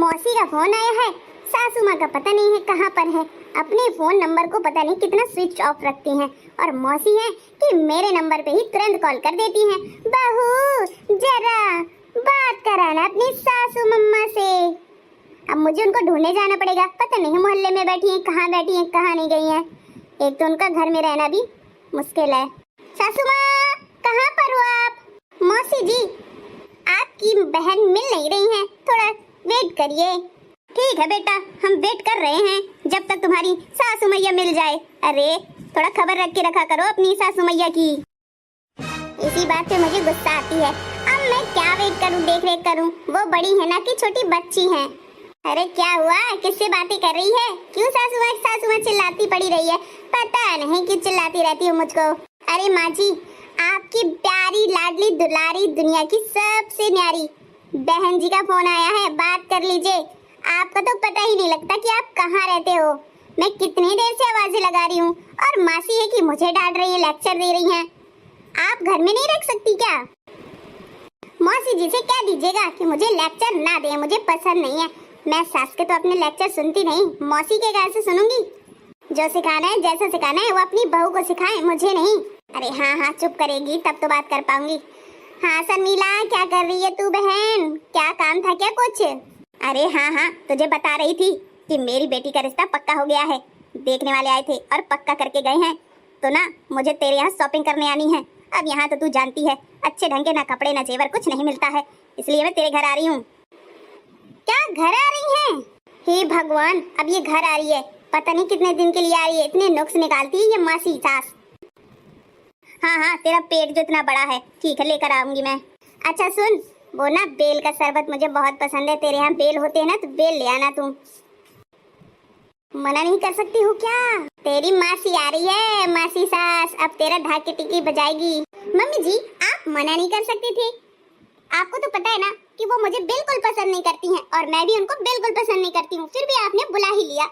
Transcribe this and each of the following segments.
मौसी का फोन आया है। सासू माँ का पता नहीं है कहाँ पर है। अपने फोन नंबर को पता नहीं कितना स्विच ऑफ रखती हैं। और मौसी है कि मेरे नंबर पे ही तुरंत कॉल कर देती हैं। बहू जरा बात कराना अपनी सासू मम्मा से। अब मुझे उनको ढूंढने जाना पड़ेगा। पता नहीं मोहल्ले में बैठी हैं, कहाँ बैठी हैं, कहाँ नहीं गई हैं। एक तो उनका घर में रहना भी मुश्किल है। सासू माँ कहाँ पर हो आप? मौसी जी आपकी बहन मिल नहीं रही हैं, थोड़ा वेट करिए। ठीक है बेटा, हम वेट कर रहे हैं जब तक तुम्हारी सासू मैया मिल जाए। अरे थोड़ा खबर रख के रखा करो अपनी सासू मैया की। इसी बात पे मुझे गुस्सा आती है। अब मैं क्या वेट करूं, देख रेख करूं? वो बड़ी है ना कि छोटी बच्ची है। अरे क्या हुआ, किससे बातें कर रही है? क्यों सासू माँ चिल्लाती पड़ी रही है? पता नहीं क्यों चिल्लाती रहती हो मुझको। अरे माँ जी, आपकी प्यारी लाडली दुलारी दुनिया की सबसे न्यारी बहन जी का फोन आया है, बात कर लीजिए। आपका तो पता ही नहीं लगता कि आप कहाँ रहते हो। मैं कितनी देर से आवाजें लगा रही हूँ और मासी है कि मुझे डांट रही है, लेक्चर दे रही हैं। आप घर में नहीं रख सकती क्या? मौसी जी से कह दीजिएगा कि मुझे लेक्चर ना दे, मुझे पसंद नहीं है। मैं सास के तो अपने लेक्चर सुनती नहीं, मौसी के घर से सुनूंगी। जो सिखाना है, जैसा सिखाना है वो अपनी बहू को सिखाएं, मुझे नहीं। अरे हाँ, चुप करेगी तब तो बात कर पाऊंगी। हाँ शर्मिला, क्या कर रही है तू बहन? क्या काम था क्या कुछ? अरे हाँ, तुझे बता रही थी कि मेरी बेटी का रिश्ता पक्का हो गया है। देखने वाले आए थे और पक्का करके गए हैं। तो ना मुझे तेरे यहाँ शॉपिंग करने आनी है। अब यहाँ तो तू जानती है अच्छे ढंग के ना कपड़े ना जेवर कुछ नहीं मिलता है, इसलिए मैं तेरे घर आ रही हूँ। क्या घर आ रही है? हे भगवान, अब ये घर आ रही है। पता नहीं कितने दिन के लिए आ रही है। इतने नुक्स निकालती है ये मासी सास। हाँ, तेरा पेट जो इतना बड़ा है, ठीक है लेकर आऊंगी मैं। अच्छा सुन, वो ना बेल का शरबत मुझे बहुत पसंद है। तेरे यहाँ बेल होते हैं ना, तो बेल ले आना तू। मना नहीं कर सकती हूँ क्या? तेरी मासी आ रही है, मासी सास अब तेरा ढाकी टिकी बजाएगी। मम्मी जी आप मना नहीं कर सकती थी। आपको तो पता है ना कि वो मुझे बिल्कुल पसंद नहीं करती हैं और मैं भी उनको बिल्कुल पसंद नहीं करती हूँ, फिर भी आपने बुला ही लिया।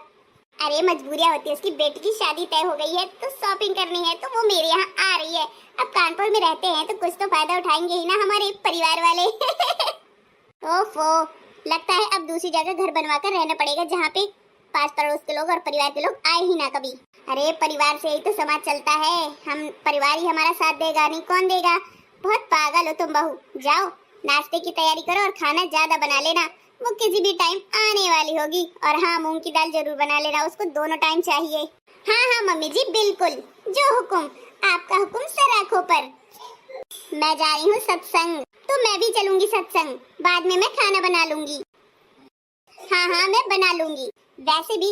अरे मजबूरियाँ होती है, उसकी बेटी की शादी तय हो गई है तो शॉपिंग करनी है, तो वो मेरे यहाँ आ रही है। अब कानपुर में रहते हैं तो कुछ तो फायदा उठाएंगे ही ना हमारे परिवार वाले। ओफो, लगता है अब दूसरी जगह घर बनवा कर रहना पड़ेगा जहाँ पे पास पड़ोस के लोग और परिवार के लोग आए ही ना कभी। अरे परिवार से ही तो समाज चलता है, हम परिवार ही हमारा साथ देगा, नहीं कौन देगा? बहुत पागल हो तुम बहू। जाओ नाश्ते की तैयारी करो और खाना ज्यादा बना लेना, वो किसी भी टाइम आने वाली होगी। और हाँ, मूंग की दाल जरूर बना लेना, उसको दोनों टाइम चाहिए। हाँ मम्मी जी बिल्कुल, जो हुक्म, आपका हुक्म सर आंखों पर। मैं जा रही हूँ सत्संग, तो मैं भी चलूंगी सत्संग, बाद में मैं खाना बना लूंगी। हाँ मैं बना लूंगी। वैसे भी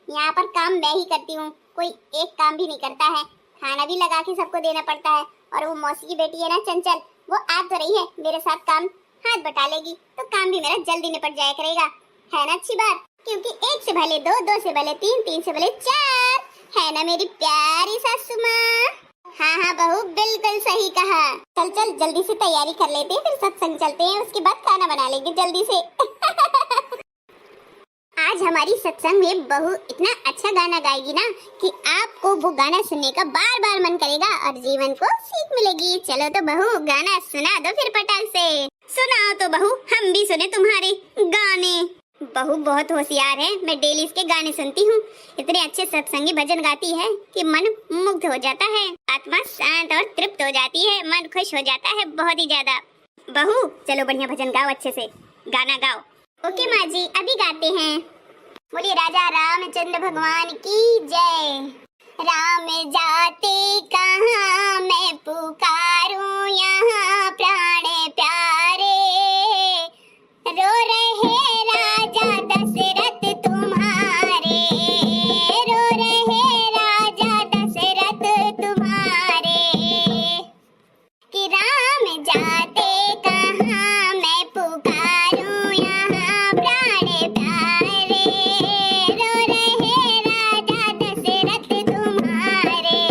यहाँ पर काम मैं ही करती हूँ, कोई एक काम भी नहीं करता है। खाना भी लगा के सबको देना पड़ता है। और वो मौसी की बेटी है ना चंचल, वो आ तो रही है मेरे साथ, काम हाथ बटा लेगी तो काम भी मेरा जल्दी निपट जाया करेगा। है ना अच्छी बात? क्योंकि एक से भले दो, दो से भले तीन, तीन से भले चार। है ना मेरी प्यारी सासू माँ? हाँ बहू बिल्कुल सही कहा। चल जल्दी से तैयारी कर लेते हैं, फिर सत्संग चलते हैं, उसके बाद खाना बना लेंगे जल्दी से। आज हमारी सत्संग में बहू इतना अच्छा गाना गाएगी ना कि आपको वो गाना सुनने का बार बार मन करेगा और जीवन को सीख मिलेगी। चलो तो बहू गाना सुना दो फिर पटाख से। सुनाओ तो बहू, हम भी सुने तुम्हारे गाने। बहू बहुत होशियार है, मैं डेली इसके गाने सुनती हूँ। इतने अच्छे सत्संगी भजन गाती है कि मन मुग्ध हो जाता है, आत्मा शांत और तृप्त हो जाती है, मन खुश हो जाता है बहुत ही ज्यादा। बहू चलो बढ़िया भजन गाओ, अच्छे से गाना गाओ। ओके माँ जी, अभी गाते हैं। बोलिए राजा रामचंद्र भगवान की जय। राम जाते कहाँ मैं पुकारूं यहाँ प्राण प्यारे, रो रहे राजा दशरथ तुम्हारे, रो रहे राजा दशरथ तुम्हारे, कि राम जाते कहाँ मैं पुकारूं यहाँ प्राण प्यारे, रो रहे राजा दशरथ तुम्हारे,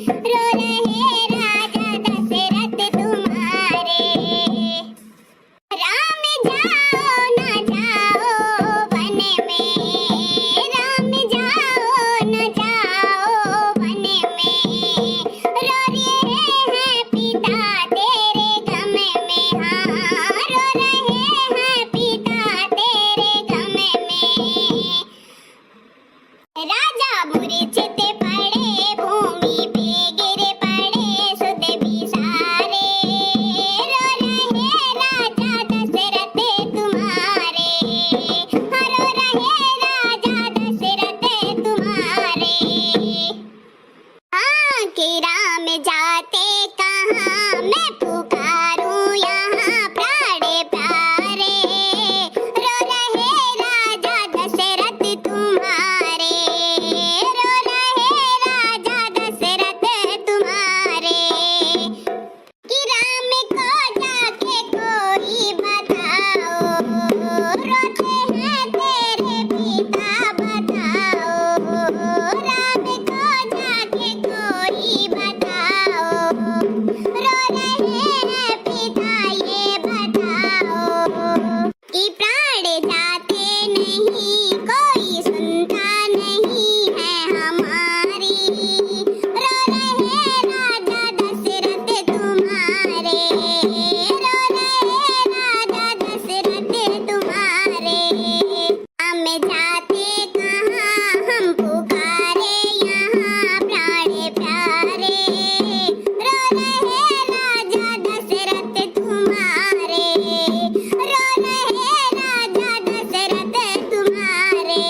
रो रहे राजा दशरथ तुम्हारे। कैसे हैं तेरे पिता बताओ, राम को जाके कोई बताओ, रो रहे हैं पिता ये बताओ, कि प्राण जाते नहीं कोई सुनता नहीं है हमारी, रो रहे राजा दशरथ तुम्हारे, रो रहे राजा दशरथ तुम्हारे, हम जाते कहाँ हम पुकारे यहाँ प्राण प्यारे, रो रहे राजा दशरथ तुम्हारे, रो रहे राजा दशरथ तुम्हारे,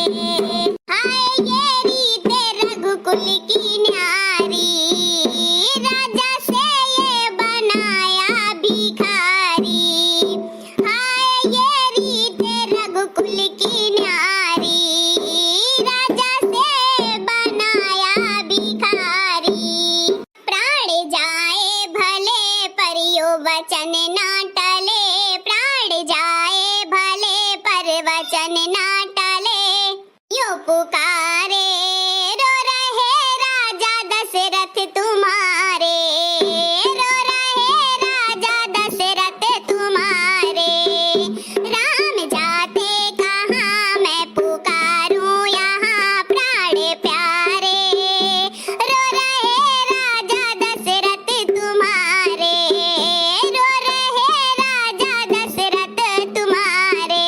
हाय ये रीते रघुकुल की न्यारी, राजा से ये बनाया भिखारी, हाय ये रीते रघुकुल की न्यारी, राजा से बनाया भिखारी, प्राण जाए भले पर यो वचन ना टले, प्राण जाए भले पर वचन ना टले, यो पुकारे रो रहे राजा दशरथ तुम्हारे, रो रहे राजा दशरथ तुम्हारे, राम जाते कहाँ मैं पुकारूं यहाँ प्राण प्यारे, रो रहे राजा दशरथ तुम्हारे, रो रहे राजा दशरथ तुम्हारे,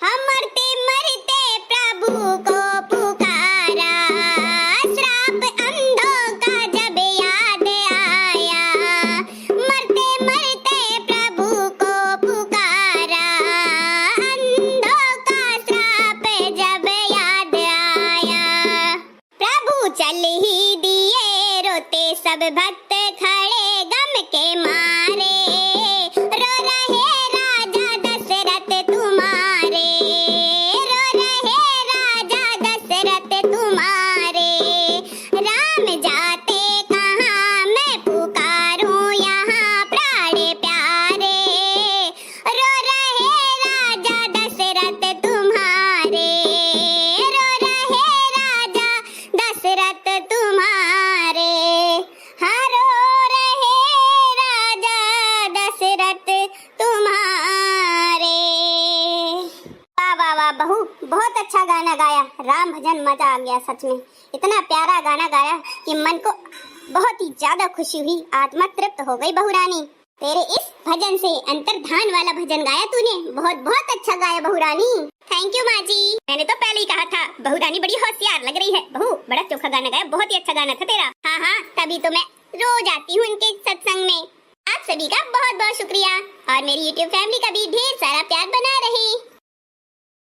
हम मरते मरते प्रभु को पुकारा, श्राप अंधों का जब याद आया, मरते मरते प्रभु को पुकारा, अंधों का श्राप जब याद आया, प्रभु चल ही दिए रोते सब भक्त खड़े गम के मारे, रो रहे राजा दशरथ तुम्हारे, रो रहे राजा दशरथ तुम्हारे, राम जाते कहाँ मैं पुकारूं यहाँ प्राण प्यारे, रो रहे राजा दशरथ तुम्हारे, रो रहे राजा दशरथ तुम्हारे, हाँ रो रहे राजा दशरथ तुम्हारे। वाह वाह वाह बहू, बहुत अच्छा गाना गाया, राम भजन मजा आ गया सच में, इतना प्यारा गाना गाया कि मन को बहुत ही ज्यादा खुशी हुई, आत्मा तृप्त हो गई बहू रानी। तेरे इस भजन से अंतर्धान वाला भजन गाया तूने, बहुत बहुत अच्छा गाया बहू रानी। थैंक यू माँ जी। मैंने तो पहले ही कहा था बहू रानी बड़ी होशियार लग रही है। बहू बड़ा चोखा गाना गाया, बहुत ही अच्छा गाना था तेरा। हाँ हाँ, तभी तो मैं रोज आती हूँ इनके सत्संग में। आप सभी का बहुत बहुत शुक्रिया और मेरी YouTube फैमिली का भी ढेर सारा प्यार बना रहे।